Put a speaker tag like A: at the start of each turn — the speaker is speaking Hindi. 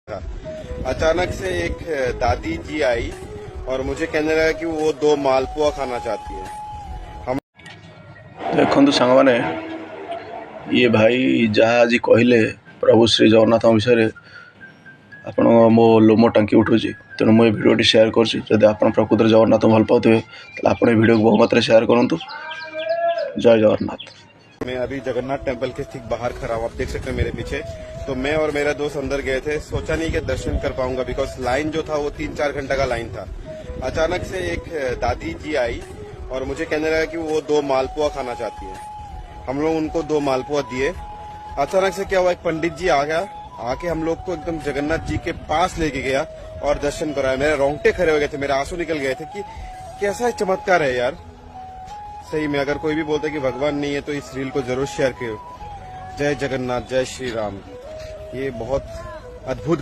A: था। अचानक से एक दादी जी आई और मुझे कहने लगा कि वो 2 मालपुआ खाना चाहती है। हम
B: देखु सांग मैंने ये भाई जहाँ आज कहले प्रभु श्री जगन्नाथ विषय आपण मो लोमो टांकी उठू तेणु मुझे भिडियोटी सेयार कर प्रकृत जगन्नाथ भल पाते आप भिडियो को बहुमत सेयार करूँ। जय जगन्नाथ।
A: मैं अभी जगन्नाथ टेम्पल के ठीक बाहर खड़ा हूँ, आप देख सकते हैं मेरे पीछे। तो मैं और मेरा दोस्त अंदर गए थे, सोचा नहीं कि दर्शन कर पाऊंगा बिकॉज लाइन जो था वो 3-4 घंटे का लाइन था। अचानक से एक दादी जी आई और मुझे कहने लगा कि वो 2 मालपुआ खाना चाहती है। हम लोग उनको 2 मालपुआ दिए। अचानक से क्या हुआ, एक पंडित जी आ गया, आके हम लोग को एकदम जगन्नाथ जी के पास लेके गया और दर्शन कराया। मेरे रोंगटे खड़े हो गए थे, मेरे आंसू निकल गए थे कि कैसा चमत्कार है यार। सही में अगर कोई भी बोलता है कि भगवान नहीं है तो इस रील को जरूर शेयर करो। जय जगन्नाथ, जय श्री राम। ये बहुत अद्भुत